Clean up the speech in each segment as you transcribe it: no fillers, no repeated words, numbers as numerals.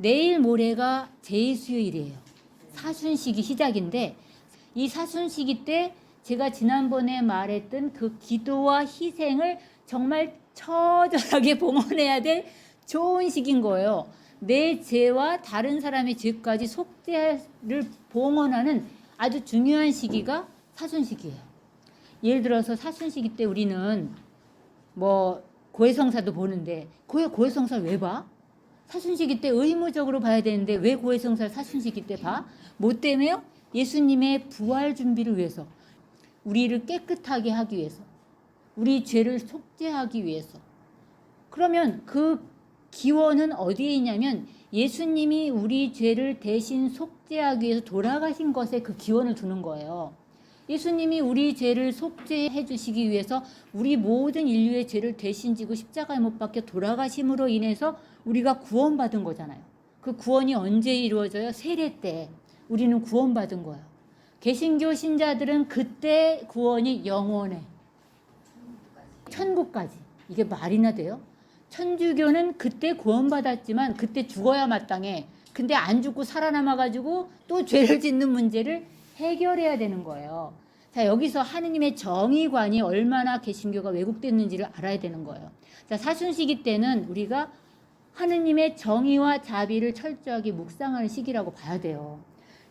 내일 모레가 제수요일이에요. 사순식이 시작인데 이 사순식이 때 제가 지난번에 말했던 그 기도와 희생을 정말 처절하게 봉헌해야 될 좋은 시기인 거예요. 내 죄와 다른 사람의 죄까지 속죄를 봉헌하는 아주 중요한 시기가 사순식이에요. 예를 들어서 사순식이 때 우리는 뭐 고해성사도 보는데 고해성사를 왜 봐? 사순식이 때 의무적으로 봐야 되는데 왜 고해성사를 사순식이 때 봐? 뭐 때문에요? 예수님의 부활 준비를 위해서, 우리를 깨끗하게 하기 위해서, 우리 죄를 속죄하기 위해서. 그러면 그 기원은 어디에 있냐면 예수님이 우리 죄를 대신 속죄하기 위해서 돌아가신 것에 그 기원을 두는 거예요. 예수님이 우리 죄를 속죄해 주시기 위해서 우리 모든 인류의 죄를 대신 지고 십자가에 못 박혀 돌아가심으로 인해서 우리가 구원받은 거잖아요. 그 구원이 언제 이루어져요? 세례 때 우리는 구원받은 거예요. 개신교 신자들은 그때 구원이 영원해. 천국까지. 이게 말이나 돼요? 천주교는 그때 구원받았지만 그때 죽어야 마땅해. 근데 안 죽고 살아남아가지고 또 죄를 짓는 문제를 해결해야 되는 거예요. 자, 여기서 하느님의 정의관이 얼마나 개신교가 왜곡됐는지를 알아야 되는 거예요. 자, 사순시기 때는 우리가 하느님의 정의와 자비를 철저하게 묵상하는 시기라고 봐야 돼요.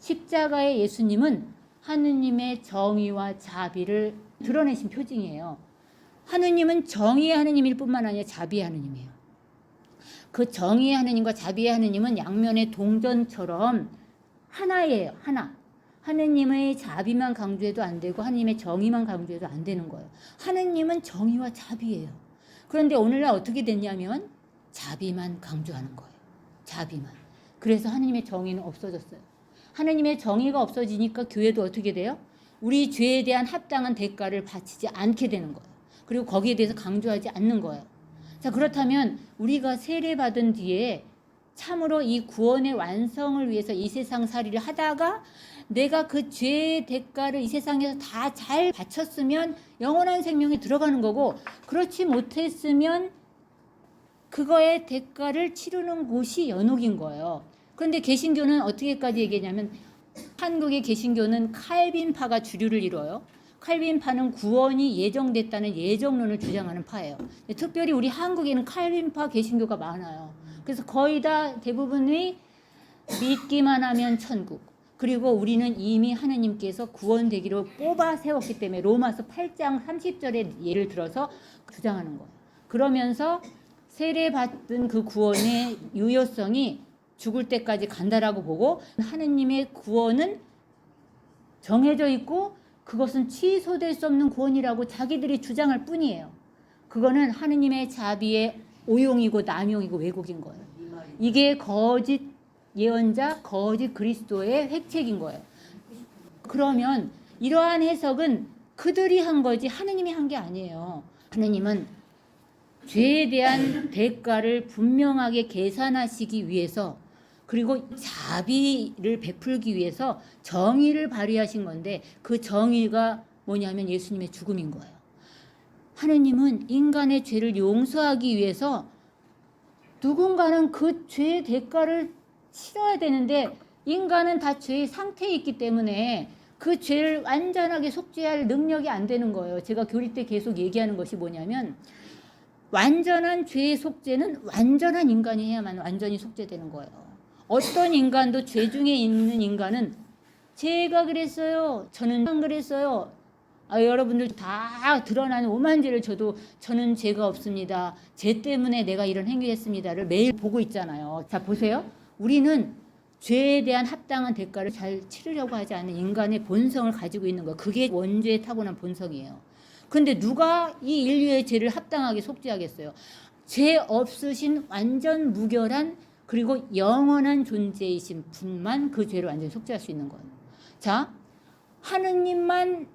십자가의 예수님은 하느님의 정의와 자비를 드러내신 표징이에요. 하느님은 정의의 하느님일 뿐만 아니라 자비의 하느님이에요. 그 정의의 하느님과 자비의 하느님은 양면의 동전처럼 하나예요. 하나. 하느님의 자비만 강조해도 안 되고 하느님의 정의만 강조해도 안 되는 거예요. 하느님은 정의와 자비예요. 그런데 오늘날 어떻게 됐냐면 자비만 강조하는 거예요. 자비만. 그래서 하느님의 정의는 없어졌어요. 하느님의 정의가 없어지니까 교회도 어떻게 돼요? 우리 죄에 대한 합당한 대가를 바치지 않게 되는 거예요. 그리고 거기에 대해서 강조하지 않는 거예요. 자, 그렇다면 우리가 세례받은 뒤에 참으로 이 구원의 완성을 위해서 이 세상 살이를 하다가 내가 그 죄의 대가를 이 세상에서 다 잘 바쳤으면 영원한 생명에 들어가는 거고, 그렇지 못했으면 그거의 대가를 치르는 곳이 연옥인 거예요. 그런데 개신교는 어떻게까지 얘기하냐면 한국의 개신교는 칼빈파가 주류를 이뤄요. 칼빈파는 구원이 예정됐다는 예정론을 주장하는 파예요. 특별히 우리 한국에는 칼빈파 개신교가 많아요. 그래서 거의 다 대부분이 믿기만 하면 천국. 그리고 우리는 이미 하느님께서 구원되기로 뽑아 세웠기 때문에 로마서 8장 30절의 예를 들어서 주장하는 거예요. 그러면서 세례받은 그 구원의 유효성이 죽을 때까지 간다라고 보고 하느님의 구원은 정해져 있고 그것은 취소될 수 없는 구원이라고 자기들이 주장할 뿐이에요. 그거는 하느님의 자비의 오용이고 남용이고 왜곡인 거예요. 이게 거짓 예언자, 거짓 그리스도의 획책인 거예요. 그러면 이러한 해석은 그들이 한 거지 하느님이 한 게 아니에요. 하느님은 죄에 대한 대가를 분명하게 계산하시기 위해서, 그리고 자비를 베풀기 위해서 정의를 발휘하신 건데 그 정의가 뭐냐면 예수님의 죽음인 거예요. 하느님은 인간의 죄를 용서하기 위해서 누군가는 그 죄의 대가를 치러야 되는데 인간은 다 죄의 상태에 있기 때문에 그 죄를 완전하게 속죄할 능력이 안 되는 거예요. 제가 교리 때 계속 얘기하는 것이 뭐냐면 완전한 죄의 속죄는 완전한 인간이 해야만 완전히 속죄되는 거예요. 어떤 인간도 죄 중에 있는 인간은 제가 그랬어요. 저는 안 그랬어요. 여러분들 다 드러나는 오만 죄를 저는 죄가 없습니다. 죄 때문에 내가 이런 행위했습니다를 매일 보고 있잖아요. 자, 보세요. 우리는 죄에 대한 합당한 대가를 잘 치르려고 하지 않는 인간의 본성을 가지고 있는 거예요. 그게 원죄의 타고난 본성이에요. 그런데 누가 이 인류의 죄를 합당하게 속죄하겠어요? 죄 없으신 완전 무결한 그리고 영원한 존재이신 분만 그 죄를 완전히 속죄할 수 있는 거예요. 자, 하느님만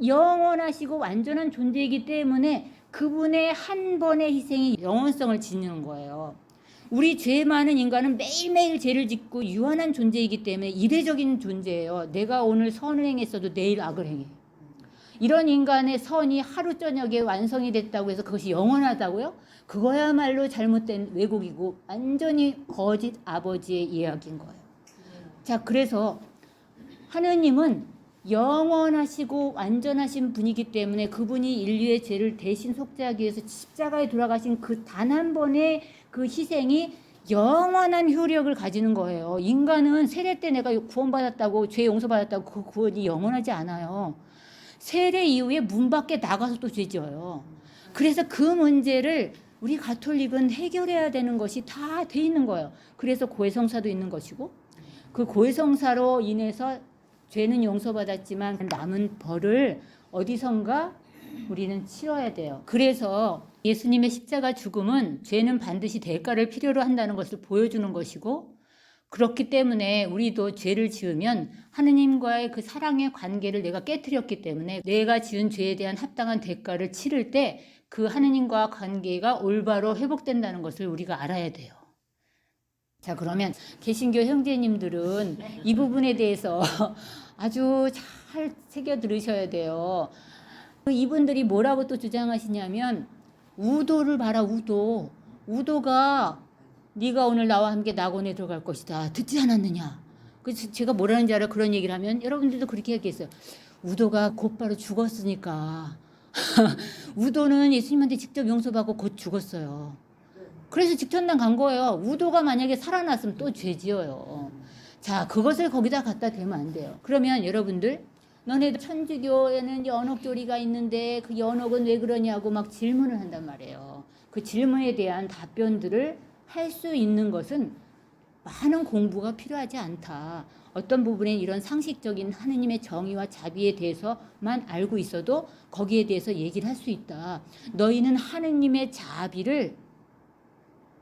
영원하시고 완전한 존재이기 때문에 그분의 한 번의 희생이 영원성을 지니는 거예요. 우리 죄 많은 인간은 매일매일 죄를 짓고 유한한 존재이기 때문에 이례적인 존재예요. 내가 오늘 선을 행했어도 내일 악을 행해. 이런 인간의 선이 하루 저녁에 완성이 됐다고 해서 그것이 영원하다고요? 그거야말로 잘못된 왜곡이고 완전히 거짓 아버지의 이야기인 거예요. 자, 그래서 하느님은 영원하시고 완전하신 분이기 때문에 그분이 인류의 죄를 대신 속죄하기 위해서 십자가에 돌아가신 그 단 한 번의 그 희생이 영원한 효력을 가지는 거예요. 인간은 세례 때 내가 구원받았다고, 죄 용서받았다고 그 구원이 영원하지 않아요. 세례 이후에 문 밖에 나가서 또 죄 지어요. 그래서 그 문제를 우리 가톨릭은 해결해야 되는 것이 다 돼 있는 거예요. 그래서 고해성사도 있는 것이고, 그 고해성사로 인해서 죄는 용서받았지만 남은 벌을 어디선가 우리는 치러야 돼요. 그래서 예수님의 십자가 죽음은 죄는 반드시 대가를 필요로 한다는 것을 보여주는 것이고, 그렇기 때문에 우리도 죄를 지으면 하느님과의 그 사랑의 관계를 내가 깨트렸기 때문에 내가 지은 죄에 대한 합당한 대가를 치를 때 그 하느님과 관계가 올바로 회복된다는 것을 우리가 알아야 돼요. 자, 그러면 개신교 형제님들은 이 부분에 대해서 아주 잘 새겨 들으셔야 돼요. 이분들이 뭐라고 또 주장하시냐면 우도를 봐라. 우도가 네가 오늘 나와 함께 낙원에 들어갈 것이다. 듣지 않았느냐. 그래서 제가 뭐라는지 알아? 그런 얘기를 하면 여러분들도 그렇게 얘기했어요. 우도가 곧바로 죽었으니까. 우도는 예수님한테 직접 용서받고 곧 죽었어요. 그래서 직천당 간 거예요. 우도가 만약에 살아났으면 또 죄 지어요. 자, 그것을 거기다 갖다 대면 안 돼요. 그러면 여러분들, 너네들 천주교에는 연옥교리가 있는데 그 연옥은 왜 그러냐고 막 질문을 한단 말이에요. 그 질문에 대한 답변들을 할 수 있는 것은 많은 공부가 필요하지 않다. 어떤 부분에 이런 상식적인 하느님의 정의와 자비에 대해서만 알고 있어도 거기에 대해서 얘기를 할 수 있다. 너희는 하느님의 자비를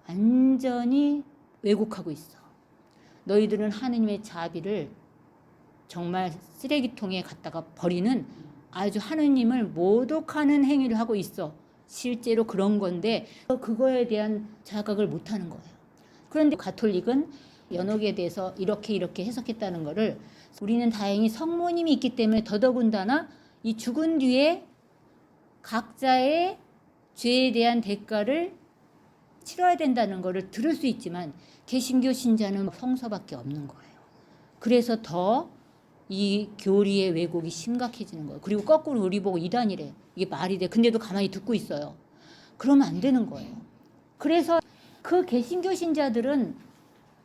완전히 왜곡하고 있어. 너희들은 하느님의 자비를 정말 쓰레기통에 갖다가 버리는 아주 하느님을 모독하는 행위를 하고 있어. 실제로 그런 건데 그거에 대한 자각을 못하는 거예요. 그런데 가톨릭은 연옥에 대해서 이렇게 해석했다는 거를 우리는 다행히 성모님이 있기 때문에 더더군다나 이 죽은 뒤에 각자의 죄에 대한 대가를 치러야 된다는 거를 들을 수 있지만 개신교 신자는 성서밖에 없는 거예요. 그래서 더 이 교리의 왜곡이 심각해지는 거예요. 그리고 거꾸로 우리 보고 이단이래. 이게 말이 돼. 근데도 가만히 듣고 있어요. 그러면 안 되는 거예요. 그래서 그 개신교 신자들은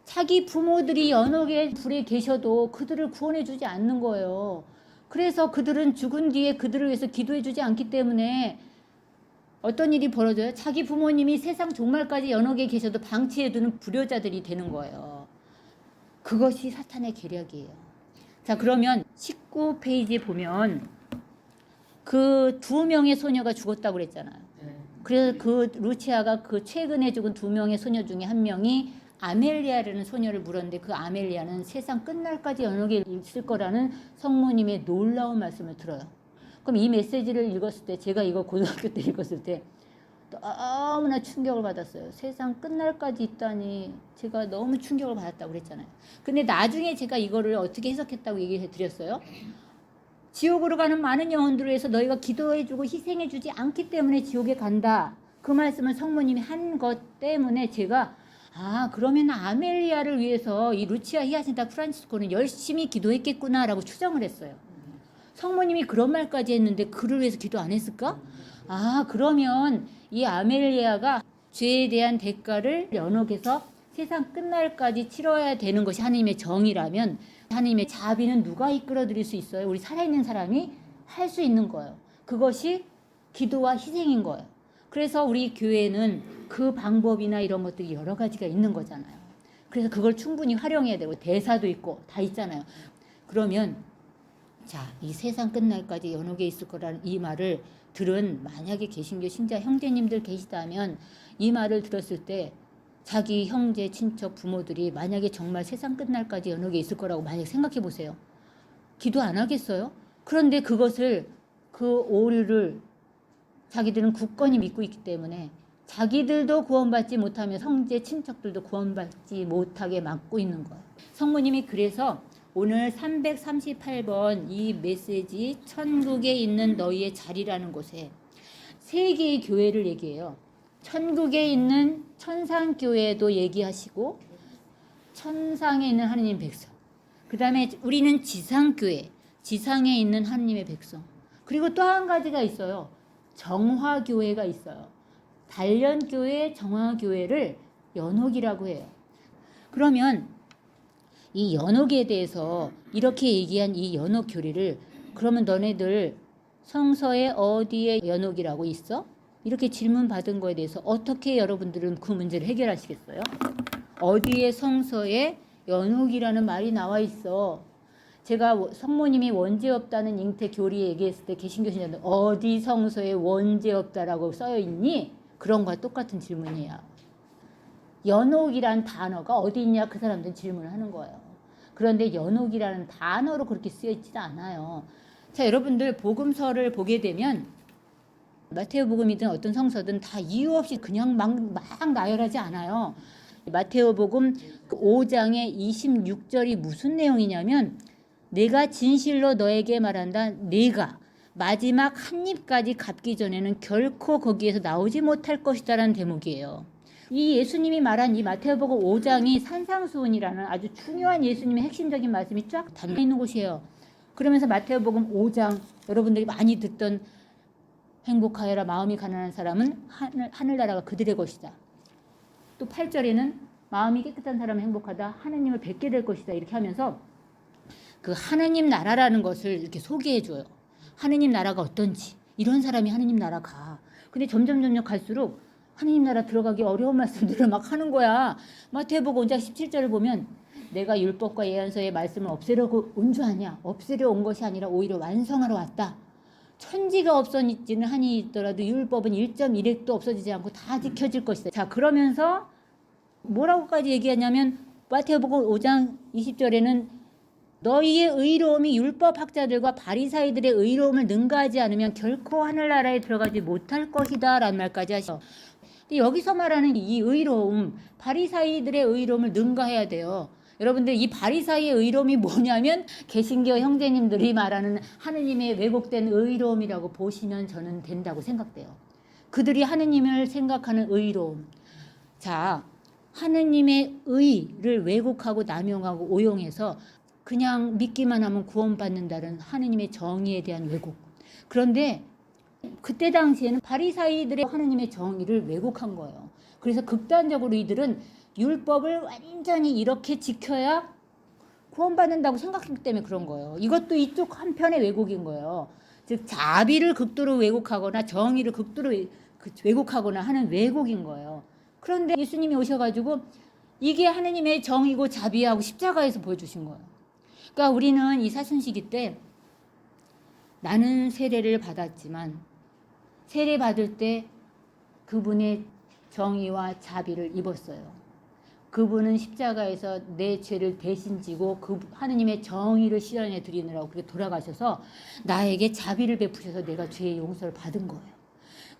자기 부모들이 연옥의 불에 계셔도 그들을 구원해 주지 않는 거예요. 그래서 그들은 죽은 뒤에 그들을 위해서 기도해 주지 않기 때문에 어떤 일이 벌어져요? 자기 부모님이 세상 종말까지 연옥에 계셔도 방치해두는 불효자들이 되는 거예요. 그것이 사탄의 계략이에요. 자, 그러면 19페이지에 보면 그 2명의 소녀가 죽었다고 그랬잖아요. 그래서 그 루치아가 그 최근에 죽은 2명의 소녀 중에 한 명이 아멜리아라는 소녀를 물었는데 그 아멜리아는 세상 끝날까지 연옥에 있을 거라는 성모님의 놀라운 말씀을 들어요. 그럼 이 메시지를 읽었을 때, 제가 이거 고등학교 때 읽었을 때 너무나 충격을 받았어요. 세상 끝날까지 있다니 제가 너무 충격을 받았다고 그랬잖아요. 근데 나중에 제가 이거를 어떻게 해석했다고 얘기해 드렸어요. 지옥으로 가는 많은 영혼들을 위해서 너희가 기도해주고 희생해주지 않기 때문에 지옥에 간다. 그 말씀을 성모님이 한 것 때문에 제가 그러면 아멜리아를 위해서 이 루치아 히아신타 프란치스코는 열심히 기도했겠구나라고 추정을 했어요. 성모님이 그런 말까지 했는데 그를 위해서 기도 안 했을까? 그러면 이 아멜리아가 죄에 대한 대가를 연옥에서 세상 끝날까지 치러야 되는 것이 하나님의 정의라면 하나님의 자비는 누가 이끌어드릴 수 있어요? 우리 살아있는 사람이 할 수 있는 거예요. 그것이 기도와 희생인 거예요. 그래서 우리 교회는 그 방법이나 이런 것들이 여러 가지가 있는 거잖아요. 그래서 그걸 충분히 활용해야 되고 대사도 있고 다 있잖아요. 그러면 이 세상 끝날까지 연옥에 있을 거라는 이 말을 들은 만약에 개신교 신자 형제님들 계시다면 이 말을 들었을 때 자기 형제, 친척, 부모들이 만약에 정말 세상 끝날까지 연옥에 있을 거라고 만약에 생각해 보세요. 기도 안 하겠어요? 그런데 그것을 그 오류를 자기들은 굳건히 믿고 있기 때문에 자기들도 구원받지 못하며 형제, 친척들도 구원받지 못하게 막고 있는 거예요. 성모님이 그래서 오늘 338번 이 메시지 천국에 있는 너희의 자리라는 곳에 세 개의 교회를 얘기해요. 천국에 있는 천상교회도 얘기하시고 천상에 있는 하느님 백성, 그 다음에 우리는 지상교회, 지상에 있는 하느님의 백성, 그리고 또 한 가지가 있어요. 정화교회가 있어요. 단련교회, 정화교회를 연옥이라고 해요. 그러면 이 연옥에 대해서 이렇게 얘기한 이 연옥 교리를, 그러면 너네들 성서에 어디에 연옥이라고 있어? 이렇게 질문 받은 거에 대해서 어떻게 여러분들은 그 문제를 해결하시겠어요? 어디에 성서에 연옥이라는 말이 나와 있어? 제가 성모님이 원죄 없다는 잉태 교리 얘기했을 때 개신교 신자들 어디 성서에 원죄 없다라고 써여 있니? 그런 거와 똑같은 질문이야. 연옥이란 단어가 어디 있냐 그 사람들은 질문을 하는 거예요. 그런데 연옥이라는 단어로 그렇게 쓰여 있지도 않아요. 자, 여러분들 복음서를 보게 되면 마테오복음이든 어떤 성서든 다 이유 없이 그냥 막 나열하지 않아요. 마테오복음 5장의 26절이 무슨 내용이냐면, 내가 진실로 너에게 말한다. 내가 마지막 한 입까지 갚기 전에는 결코 거기에서 나오지 못할 것이다라는 대목이에요. 이 예수님이 말한 이 마태복음 5장이 산상수훈이라는 아주 중요한 예수님의 핵심적인 말씀이 쫙 담겨 있는 곳이에요. 그러면서 마태복음 5장, 여러분들이 많이 듣던 행복하여라 마음이 가난한 사람은 하늘나라가 그들의 것이다. 또 8절에는 마음이 깨끗한 사람은 행복하다. 하느님을 뵙게 될 것이다. 이렇게 하면서 그 하느님 나라라는 것을 이렇게 소개해 줘요. 하느님 나라가 어떤지. 이런 사람이 하느님 나라 가. 근데 점점 갈수록 하느님 나라 들어가기 어려운 말씀들을 막 하는 거야. 마태복음 5장 17절을 보면 내가 율법과 예언서의 말씀을 없애려고 온 줄 아냐. 없애려 온 것이 아니라 오히려 완성하러 왔다. 천지가 없어지는 한이 있더라도 율법은 1.1획도 없어지지 않고 다 지켜질 것이다. 자, 그러면서 뭐라고까지 얘기하냐면 마태복음 5장 20절에는 너희의 의로움이 율법학자들과 바리사이들의 의로움을 능가하지 않으면 결코 하늘나라에 들어가지 못할 것이다 라는 말까지 하셔. 근데 여기서 말하는 이 의로움, 바리사이들의 의로움을 능가해야 돼요. 여러분들 이 바리사이의 의로움이 뭐냐면 개신교 형제님들이 말하는 하느님의 왜곡된 의로움이라고 보시면 저는 된다고 생각돼요. 그들이 하느님을 생각하는 의로움. 자, 하느님의 의를 왜곡하고 남용하고 오용해서 그냥 믿기만 하면 구원받는다는 하느님의 정의에 대한 왜곡. 그런데 그때 당시에는 바리사이들의 하느님의 정의를 왜곡한 거예요. 그래서 극단적으로 이들은 율법을 완전히 이렇게 지켜야 구원받는다고 생각했기 때문에 그런 거예요. 이것도 이쪽 한편의 왜곡인 거예요. 즉 자비를 극도로 왜곡하거나 정의를 극도로 왜곡하거나 하는 왜곡인 거예요. 그런데 예수님이 오셔가지고 이게 하느님의 정의고 자비하고 십자가에서 보여주신 거예요. 그러니까 우리는 이 사순시기 때 나는 세례를 받았지만 세례 받을 때 그분의 정의와 자비를 입었어요. 그분은 십자가에서 내 죄를 대신 지고 그 하느님의 정의를 실현해 드리느라고 그렇게 돌아가셔서 나에게 자비를 베푸셔서 내가 죄의 용서를 받은 거예요.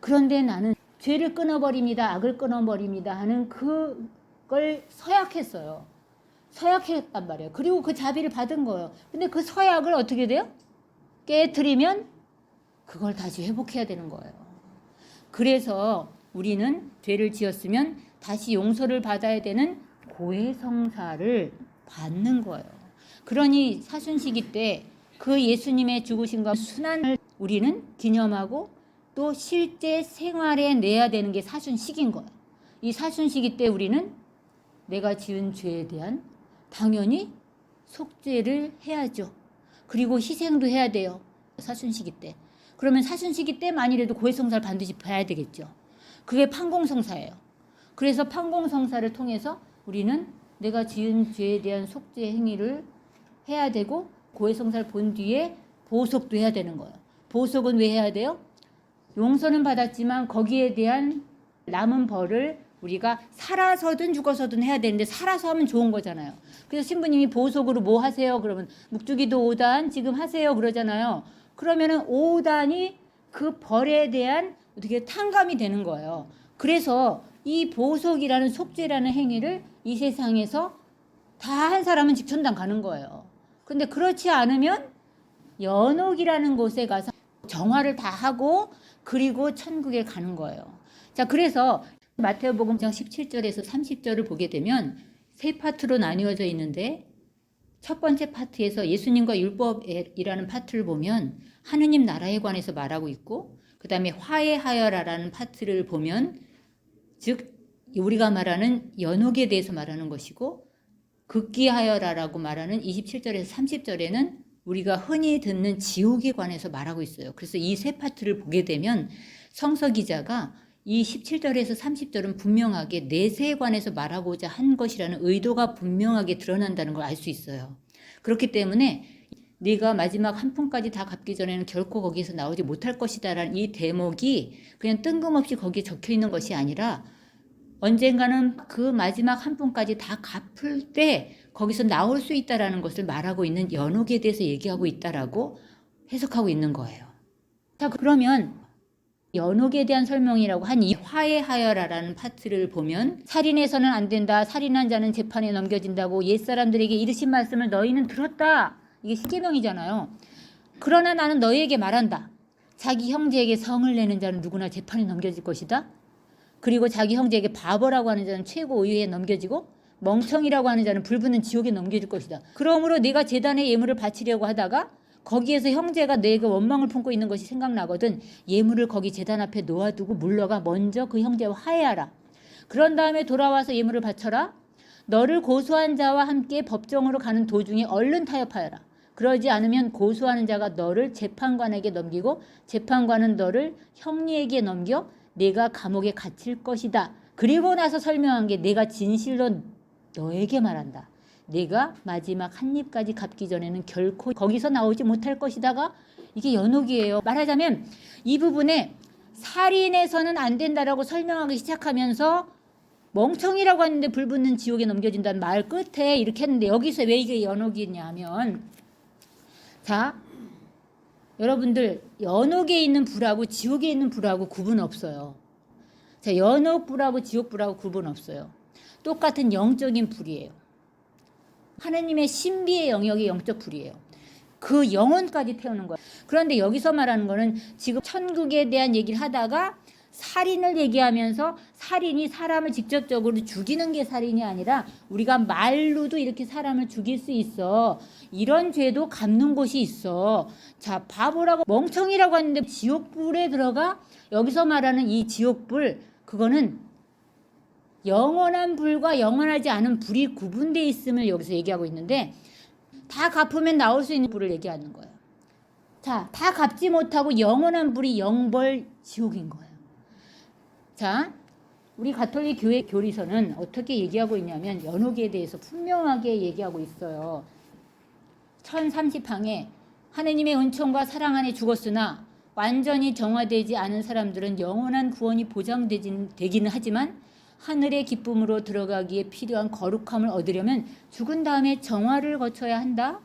그런데 나는 죄를 끊어버립니다. 악을 끊어버립니다 하는 그걸 서약했어요. 서약했단 말이에요. 그리고 그 자비를 받은 거예요. 근데 그 서약을 어떻게 돼요? 깨트리면 그걸 다시 회복해야 되는 거예요. 그래서 우리는 죄를 지었으면 다시 용서를 받아야 되는 고해성사를 받는 거예요. 그러니 사순시기 때 그 예수님의 죽으심과 순환을 우리는 기념하고 또 실제 생활에 내야 되는 게 사순시기인 거예요. 이 사순시기 때 우리는 내가 지은 죄에 대한 당연히 속죄를 해야죠. 그리고 희생도 해야 돼요. 사순시기 때. 그러면 사순시기 때 만일에도 고해성사를 반드시 봐야 되겠죠. 그게 판공성사예요. 그래서 판공성사를 통해서 우리는 내가 지은 죄에 대한 속죄 행위를 해야 되고 고해성사를 본 뒤에 보속도 해야 되는 거예요. 보속은 왜 해야 돼요? 용서는 받았지만 거기에 대한 남은 벌을 우리가 살아서든 죽어서든 해야 되는데 살아서 하면 좋은 거잖아요. 그래서 신부님이 보속으로 뭐 하세요? 그러면 묵주기도 5단 지금 하세요 그러잖아요. 그러면은 5단이 그 벌에 대한 어떻게 탕감이 되는 거예요. 그래서 이 보속이라는 속죄라는 행위를 이 세상에서 다 한 사람은 직천당 가는 거예요. 근데 그렇지 않으면 연옥이라는 곳에 가서 정화를 다 하고 그리고 천국에 가는 거예요. 자, 그래서 마태복음 17절에서 30절을 보게 되면 세 파트로 나뉘어져 있는데 첫 번째 파트에서 예수님과 율법이라는 파트를 보면 하느님 나라에 관해서 말하고 있고, 그 다음에 화해하여라라는 파트를 보면 즉 우리가 말하는 연옥에 대해서 말하는 것이고, 극기하여라라고 말하는 27절에서 30절에는 우리가 흔히 듣는 지옥에 관해서 말하고 있어요. 그래서 이 세 파트를 보게 되면 성서 기자가 이 17절에서 30절은 분명하게 내세에 관해서 말하고자 한 것이라는 의도가 분명하게 드러난다는 걸 알 수 있어요. 그렇기 때문에 네가 마지막 한 푼까지 다 갚기 전에는 결코 거기에서 나오지 못할 것이다 라는 이 대목이 그냥 뜬금없이 거기에 적혀 있는 것이 아니라 언젠가는 그 마지막 한 푼까지 다 갚을 때 거기서 나올 수 있다라는 것을 말하고 있는 연옥에 대해서 얘기하고 있다라고 해석하고 있는 거예요. 자, 그러면 연옥에 대한 설명이라고 한 이 화해하여라라는 파트를 보면 살인해서는 안 된다. 살인한 자는 재판에 넘겨진다고 옛사람들에게 이르신 말씀을 너희는 들었다. 이게 십계명이잖아요. 그러나 나는 너희에게 말한다. 자기 형제에게 성을 내는 자는 누구나 재판에 넘겨질 것이다. 그리고 자기 형제에게 바보라고 하는 자는 최고 의회에 넘겨지고 멍청이라고 하는 자는 불붙는 지옥에 넘겨질 것이다. 그러므로 네가 제단에 예물을 바치려고 하다가 거기에서 형제가 내게 원망을 품고 있는 것이 생각나거든 예물을 거기 제단 앞에 놓아두고 물러가 먼저 그 형제와 화해하라. 그런 다음에 돌아와서 예물을 바쳐라. 너를 고소한 자와 함께 법정으로 가는 도중에 얼른 타협하여라. 그러지 않으면 고소하는 자가 너를 재판관에게 넘기고 재판관은 너를 형리에게 넘겨 내가 감옥에 갇힐 것이다. 그리고 나서 설명한 게 내가 진실로 너에게 말한다. 내가 마지막 한 입까지 갚기 전에는 결코 거기서 나오지 못할 것이다가 이게 연옥이에요. 말하자면 이 부분에 살인해서는 안 된다라고 설명하기 시작하면서 멍청이라고 하는데 불붙는 지옥에 넘겨진다는 말 끝에 이렇게 했는데 여기서 왜 이게 연옥이냐면 자, 여러분들 연옥에 있는 불하고 지옥에 있는 불하고 구분 없어요. 자, 연옥 불하고 지옥 불하고 구분 없어요. 똑같은 영적인 불이에요. 하느님의 신비의 영역의 영적 불이에요. 그 영혼까지 태우는 거예요. 그런데 여기서 말하는 거는 지금 천국에 대한 얘기를 하다가 살인을 얘기하면서 살인이 사람을 직접적으로 죽이는 게 살인이 아니라 우리가 말로도 이렇게 사람을 죽일 수 있어. 이런 죄도 갚는 곳이 있어. 자, 바보라고 멍청이라고 하는데 지옥불에 들어가 여기서 말하는 이 지옥불 그거는 영원한 불과 영원하지 않은 불이 구분되어 있음을 여기서 얘기하고 있는데 다 갚으면 나올 수 있는 불을 얘기하는 거예요. 자, 다 갚지 못하고 영원한 불이 영벌 지옥인 거예요. 자, 우리 가톨릭 교회 교리서는 어떻게 얘기하고 있냐면 연옥에 대해서 분명하게 얘기하고 있어요. 1030항에 하느님의 은총과 사랑 안에 죽었으나 완전히 정화되지 않은 사람들은 영원한 구원이 보장되기는 하지만 하늘의 기쁨으로 들어가기에 필요한 거룩함을 얻으려면 죽은 다음에 정화를 거쳐야 한다.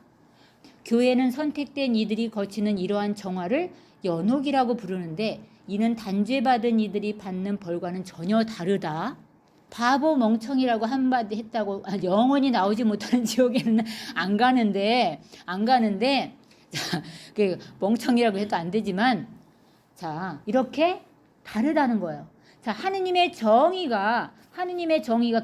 교회는 선택된 이들이 거치는 이러한 정화를 연옥이라고 부르는데 이는 단죄받은 이들이 받는 벌과는 전혀 다르다. 바보 멍청이라고 한마디 했다고 영원히 나오지 못하는 지옥에는 안 가는데 자, 그 멍청이라고 해도 안 되지만 자, 이렇게 다르다는 거예요. 자, 하느님의 정의가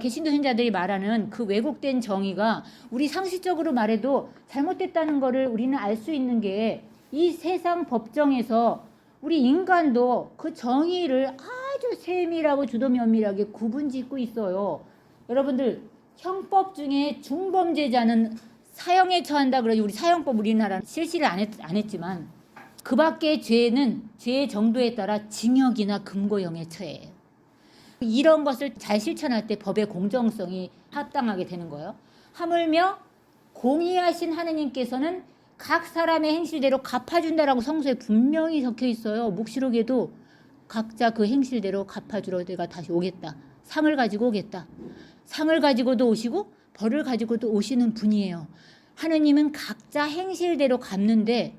개신교 신자들이 말하는 그 왜곡된 정의가 우리 상식적으로 말해도 잘못됐다는 거를 우리는 알 수 있는 게 이 세상 법정에서 우리 인간도 그 정의를 아주 세밀하고 주도면밀하게 구분짓고 있어요. 여러분들 형법 중에 중범죄자는 사형에 처한다 그러지 우리 사형법 우리나라는 실시를 안 했지만 그 밖의 죄는 죄의 정도에 따라 징역이나 금고형에 처해요. 이런 것을 잘 실천할 때 법의 공정성이 합당하게 되는 거예요. 하물며 공의하신 하느님께서는 각 사람의 행실대로 갚아준다라고 성서에 분명히 적혀 있어요. 묵시록에도 각자 그 행실대로 갚아주러 내가 다시 오겠다. 상을 가지고 오겠다. 상을 가지고도 오시고 벌을 가지고도 오시는 분이에요. 하느님은 각자 행실대로 갚는데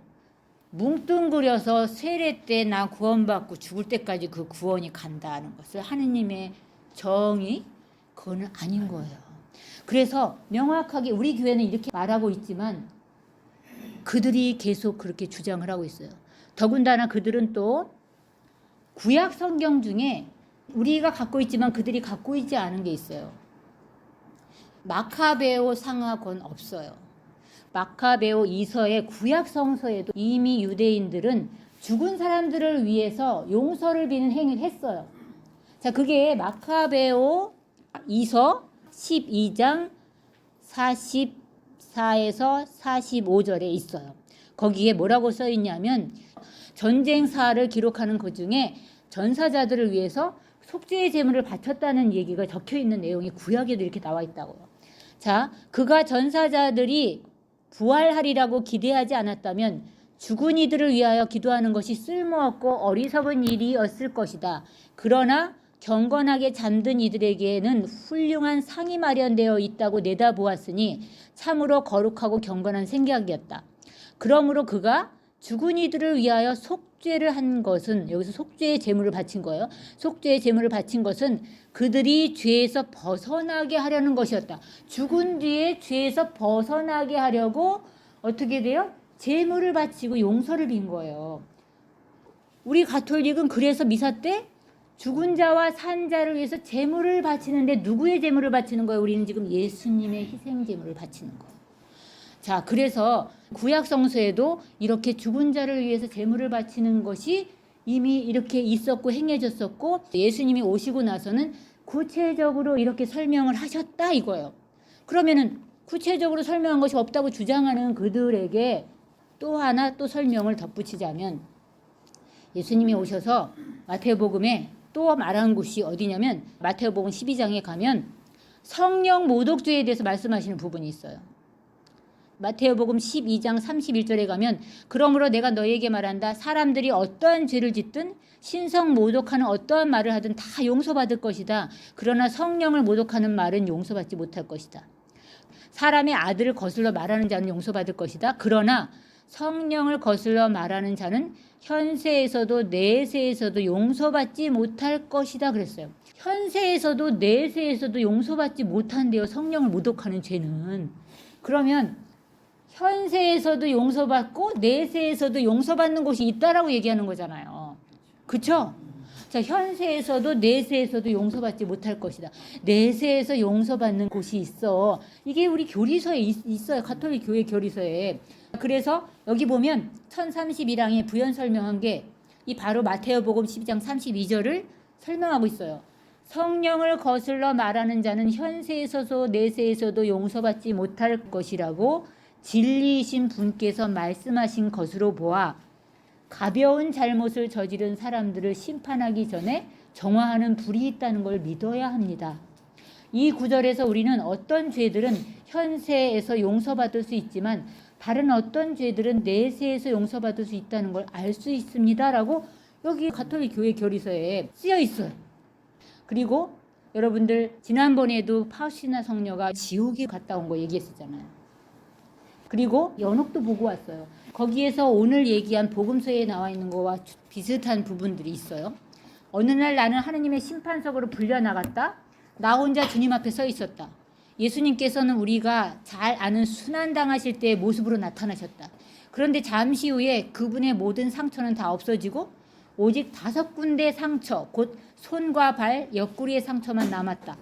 뭉뚱그려서 세례 때 나 구원받고 죽을 때까지 그 구원이 간다는 것을 하느님의 정의 그거는 아닌 거예요. 그래서 명확하게 우리 교회는 이렇게 말하고 있지만 그들이 계속 그렇게 주장을 하고 있어요. 더군다나 그들은 또 구약 성경 중에 우리가 갖고 있지만 그들이 갖고 있지 않은 게 있어요. 마카베오 상하권 없어요. 마카베오 이서의 구약 성서에도 이미 유대인들은 죽은 사람들을 위해서 용서를 비는 행위를 했어요. 자, 그게 마카베오 이서 12장 44에서 45절에 있어요. 거기에 뭐라고 써 있냐면 전쟁사를 기록하는 것 중에 전사자들을 위해서 속죄의 제물을 바쳤다는 얘기가 적혀 있는 내용이 구약에도 이렇게 나와 있다고요. 자, 그가 전사자들이 부활하리라고 기대하지 않았다면 죽은 이들을 위하여 기도하는 것이 쓸모없고 어리석은 일이었을 것이다. 그러나 경건하게 잠든 이들에게는 훌륭한 상이 마련되어 있다고 내다보았으니 참으로 거룩하고 경건한 생각이었다. 그러므로 그가 죽은 이들을 위하여 속죄를 한 것은, 여기서 속죄의 제물을 바친 거예요. 속죄의 제물을 바친 것은 그들이 죄에서 벗어나게 하려는 것이었다. 죽은 뒤에 죄에서 벗어나게 하려고 어떻게 돼요? 제물을 바치고 용서를 빈 거예요. 우리 가톨릭은 그래서 미사 때 죽은 자와 산 자를 위해서 제물을 바치는데 누구의 제물을 바치는 거예요? 우리는 지금 예수님의 희생 제물을 바치는 거예요. 자, 그래서 구약 성서에도 이렇게 죽은 자를 위해서 제물을 바치는 것이 이미 이렇게 있었고 행해졌었고 예수님이 오시고 나서는 구체적으로 이렇게 설명을 하셨다 이거예요. 그러면은 구체적으로 설명한 것이 없다고 주장하는 그들에게 또 하나 또 설명을 덧붙이자면 예수님이 오셔서 마태복음에 또 말한 곳이 어디냐면 마태복음 12장에 가면 성령 모독죄에 대해서 말씀하시는 부분이 있어요. 마태복음 12장 31절에 가면 그러므로 내가 너희에게 말한다. 사람들이 어떠한 죄를 짓든 신성 모독하는 어떠한 말을 하든 다 용서받을 것이다. 그러나 성령을 모독하는 말은 용서받지 못할 것이다. 사람의 아들을 거슬러 말하는 자는 용서받을 것이다. 그러나 성령을 거슬러 말하는 자는 현세에서도 내세에서도 용서받지 못할 것이다 그랬어요. 현세에서도 내세에서도 용서받지 못한대요. 성령을 모독하는 죄는. 그러면 현세에서도 용서받고 내세에서도 용서받는 곳이 있다라고 얘기하는 거잖아요. 그렇죠? 자, 현세에서도 내세에서도 용서받지 못할 것이다. 내세에서 용서받는 곳이 있어. 이게 우리 교리서에 있어요. 가톨릭 교회 교리서에. 그래서 여기 보면 1031항에 부연 설명한 게 이 바로 마테오복음 12장 32절을 설명하고 있어요. 성령을 거슬러 말하는 자는 현세에서도 내세에서도 용서받지 못할 것이라고 진리이신 분께서 말씀하신 것으로 보아 가벼운 잘못을 저지른 사람들을 심판하기 전에 정화하는 불이 있다는 걸 믿어야 합니다. 이 구절에서 우리는 어떤 죄들은 현세에서 용서받을 수 있지만 다른 어떤 죄들은 내세에서 용서받을 수 있다는 걸 알 수 있습니다라고 여기 가톨릭 교회 교리서에 쓰여 있어요. 그리고 여러분들 지난번에도 파우스티나 성녀가 지옥에 갔다 온 거 얘기했었잖아요. 그리고 연옥도 보고 왔어요. 거기에서 오늘 얘기한 복음서에 나와 있는 거와 비슷한 부분들이 있어요. 어느 날 나는 하느님의 심판석으로 불려나갔다. 나 혼자 주님 앞에 서 있었다. 예수님께서는 우리가 잘 아는 순환당하실 때의 모습으로 나타나셨다. 그런데 잠시 후에 그분의 모든 상처는 다 없어지고 오직 5군데 상처, 곧 손과 발, 옆구리의 상처만 남았다.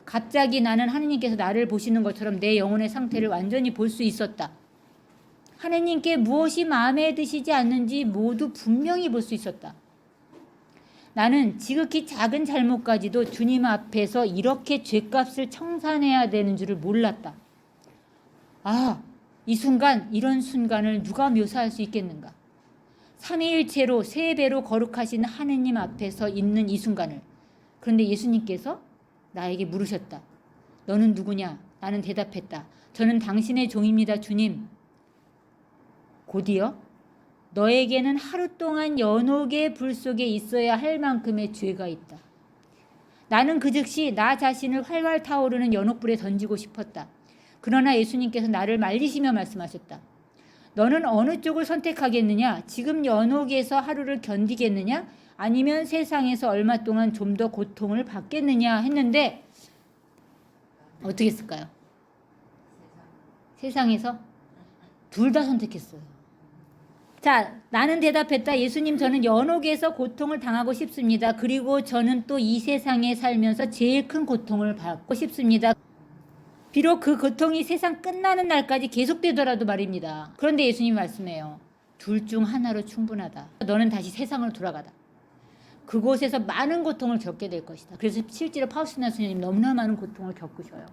갑자기 나는 하느님께서 나를 보시는 것처럼 내 영혼의 상태를 완전히 볼 수 있었다. 하느님께 무엇이 마음에 드시지 않는지 모두 분명히 볼 수 있었다. 나는 지극히 작은 잘못까지도 주님 앞에서 이렇게 죄값을 청산해야 되는 줄을 몰랐다. 아, 이 순간, 이런 순간을 누가 묘사할 수 있겠는가? 삼위일체로 3배로 거룩하신 하느님 앞에서 있는 이 순간을. 그런데 예수님께서 나에게 물으셨다. 너는 누구냐? 나는 대답했다. 저는 당신의 종입니다, 주님. 곧이어 너에게는 하루 동안 연옥의 불 속에 있어야 할 만큼의 죄가 있다. 나는 그 즉시 나 자신을 활활 타오르는 연옥불에 던지고 싶었다. 그러나 예수님께서 나를 말리시며 말씀하셨다. 너는 어느 쪽을 선택하겠느냐? 지금 연옥에서 하루를 견디겠느냐? 아니면 세상에서 얼마 동안 좀 더 고통을 받겠느냐 했는데 어떻게 했을까요? 세상에서 둘 다 선택했어요. 자, 나는 대답했다. 예수님, 저는 연옥에서 고통을 당하고 싶습니다. 그리고 저는 또 이 세상에 살면서 제일 큰 고통을 받고 싶습니다. 비록 그 고통이 세상 끝나는 날까지 계속되더라도 말입니다. 그런데 예수님 말씀해요. 둘 중 하나로 충분하다. 너는 다시 세상으로 돌아가다. 그곳에서 많은 고통을 겪게 될 것이다. 그래서 실제로 파우스티나 수녀님 너무나 많은 고통을 겪으셔요.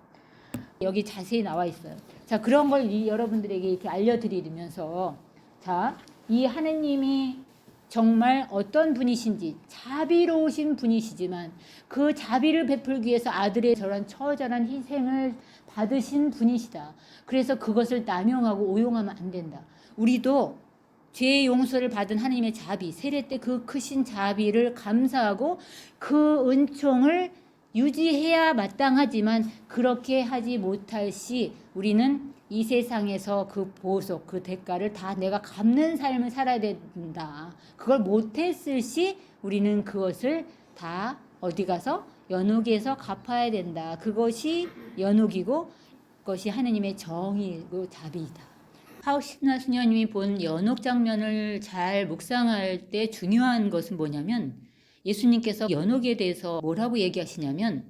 여기 자세히 나와 있어요. 자, 그런 걸 여러분들에게 이렇게 알려드리면서, 자, 이 하느님이 정말 어떤 분이신지, 자비로우신 분이시지만 그 자비를 베풀기 위해서 아들의 저런 처절한 희생을 받으신 분이시다. 그래서 그것을 남용하고 오용하면 안 된다. 우리도 죄의 용서를 받은 하나님의 자비, 세례 때 그 크신 자비를 감사하고 그 은총을 유지해야 마땅하지만 그렇게 하지 못할 시 우리는 이 세상에서 그 보석, 그 대가를 다 내가 갚는 삶을 살아야 된다. 그걸 못했을 시 우리는 그것을 다 어디 가서 연옥에서 갚아야 된다. 그것이 연옥이고 그것이 하느님의 정의고 자비이다. 파우스티나 수녀님이 본 연옥 장면을 잘 묵상할 때 중요한 것은 뭐냐면 예수님께서 연옥에 대해서 뭐라고 얘기하시냐면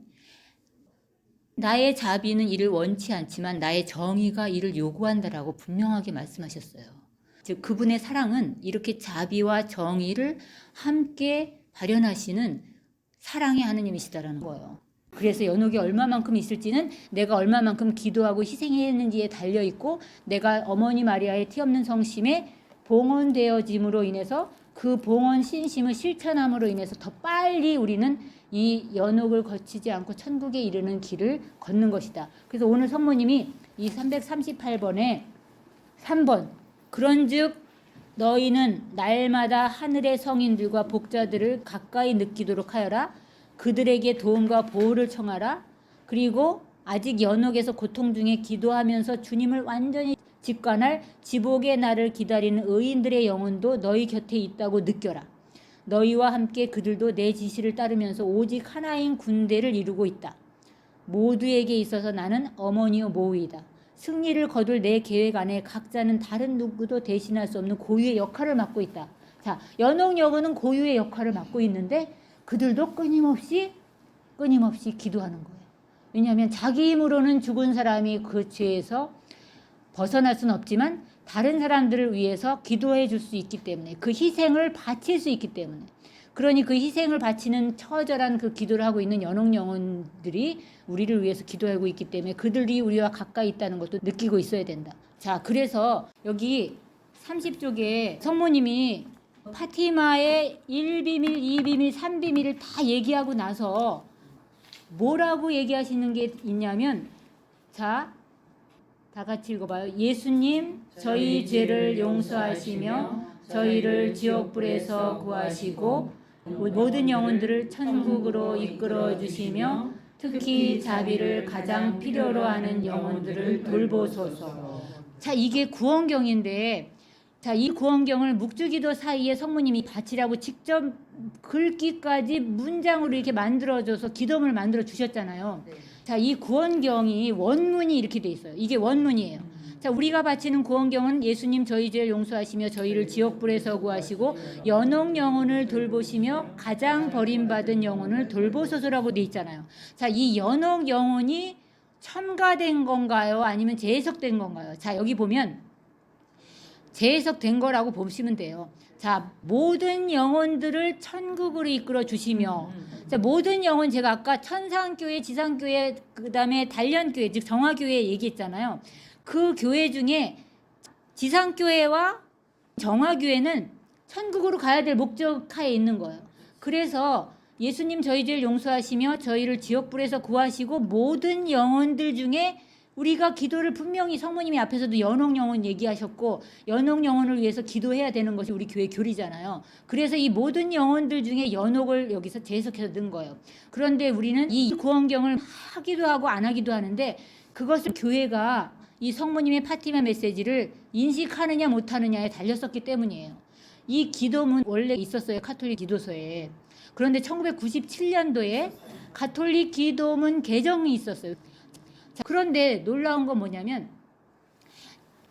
나의 자비는 이를 원치 않지만 나의 정의가 이를 요구한다라고 분명하게 말씀하셨어요. 즉 그분의 사랑은 이렇게 자비와 정의를 함께 발현하시는 사랑의 하느님이시다라는 거예요. 그래서 연옥이 얼마만큼 있을지는 내가 얼마만큼 기도하고 희생했는지에 달려있고 내가 어머니 마리아의 티없는 성심에 봉헌되어짐으로 인해서 그 봉헌 신심을 실천함으로 인해서 더 빨리 우리는 이 연옥을 거치지 않고 천국에 이르는 길을 걷는 것이다. 그래서 오늘 성모님이 이 338번에 3번 그런즉 너희는 날마다 하늘의 성인들과 복자들을 가까이 느끼도록 하여라. 그들에게 도움과 보호를 청하라. 그리고 아직 연옥에서 고통 중에 기도하면서 주님을 완전히 직관할 지복의 날을 기다리는 의인들의 영혼도 너희 곁에 있다고 느껴라. 너희와 함께 그들도 내 지시를 따르면서 오직 하나인 군대를 이루고 있다. 모두에게 있어서 나는 어머니요 모우이다. 승리를 거둘 내 계획 안에 각자는 다른 누구도 대신할 수 없는 고유의 역할을 맡고 있다. 자, 연옥 여군은 고유의 역할을 맡고 있는데 그들도 끊임없이 기도하는 거예요. 왜냐하면 자기 힘으로는 죽은 사람이 그 죄에서 벗어날 수는 없지만 다른 사람들을 위해서 기도해 줄 수 있기 때문에 그 희생을 바칠 수 있기 때문에 그러니 그 희생을 바치는 처절한 그 기도를 하고 있는 연옥 영혼들이 우리를 위해서 기도하고 있기 때문에 그들이 우리와 가까이 있다는 것도 느끼고 있어야 된다. 자, 그래서 여기 30쪽에 성모님이 파티마의 1비밀, 2비밀, 3비밀을 다 얘기하고 나서 뭐라고 얘기하시는 게 있냐면 자, 다 같이 읽어봐요. 예수님, 저희 죄를 용서하시며 저희를 지옥불에서 구하시고 모든 영혼들을 천국으로 이끌어 주시며 특히 자비를 가장 필요로 하는 영혼들을 돌보소서. 자, 이게 구원경인데 자, 이 구원경을 묵주기도 사이에 성모님이 바치라고 직접 글귀까지 문장으로 이렇게 만들어줘서 기도문을 만들어 주셨잖아요. 네. 자, 이 구원경이 원문이 이렇게 돼 있어요. 이게 원문이에요. 자, 우리가 바치는 구원경은 예수님 저희 죄를 용서하시며 저희를 지옥불에서 구하시고 연옥 영혼을 돌보시며 가장 버림받은 영혼을 돌보소서라고 돼 있잖아요. 자, 이 연옥 영혼이 첨가된 건가요? 아니면 재해석된 건가요? 자, 여기 보면 재해석된 거라고 보시면 돼요. 자, 모든 영혼들을 천국으로 이끌어 주시며 자, 모든 영혼 제가 아까 천상교회, 지상교회, 그 다음에 단련교회, 즉 정화교회 얘기했잖아요. 그 교회 중에 지상교회와 정화교회는 천국으로 가야 될 목적하에 있는 거예요. 그래서 예수님 저희 죄를 용서하시며 저희를 지옥불에서 구하시고 모든 영혼들 중에 우리가 기도를 분명히 성모님이 앞에서도 연옥 영혼 얘기하셨고 연옥 영혼을 위해서 기도해야 되는 것이 우리 교회 교리잖아요. 그래서 이 모든 영혼들 중에 연옥을 여기서 재해석해서 넣은 거예요. 그런데 우리는 이 구원경을 하기도 하고 안 하기도 하는데 그것을 교회가 이 성모님의 파티마 메시지를 인식하느냐 못하느냐에 달렸었기 때문이에요. 이 기도문 원래 있었어요. 가톨릭 기도서에. 그런데 1997년도에 가톨릭 기도문 개정이 있었어요. 자, 그런데 놀라운 건 뭐냐면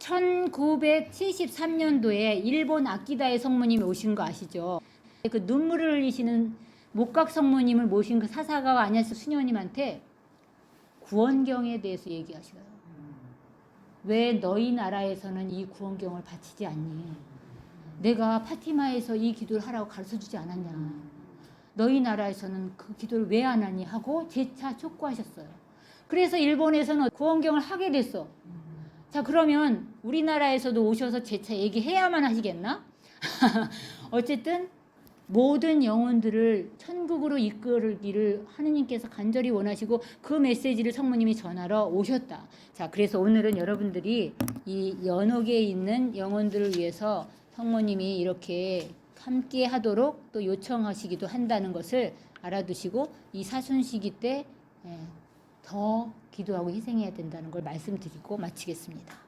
1973년도에 일본 아키다의 성모님이 오신 거 아시죠? 그 눈물을 흘리시는 목각 성모님을 모신 그 사사가 아냐스 수녀님한테 구원경에 대해서 얘기하셔요. 왜 너희 나라에서는 이 구원경을 바치지 않니? 내가 파티마에서 이 기도를 하라고 가르쳐주지 않았냐? 너희 나라에서는 그 기도를 왜 안 하니? 하고 재차 촉구하셨어요. 그래서 일본에서는 구원경을 하게 됐어. 자, 그러면 우리나라에서도 오셔서 재차 얘기해야만 하시겠나? 어쨌든 모든 영혼들을 천국으로 이끌기를 하느님께서 간절히 원하시고 그 메시지를 성모님이 전하러 오셨다. 자, 그래서 오늘은 여러분들이 이 연옥에 있는 영혼들을 위해서 성모님이 이렇게 함께 하도록 또 요청하시기도 한다는 것을 알아두시고 이 사순 시기 때 더 기도하고 희생해야 된다는 걸 말씀드리고 마치겠습니다.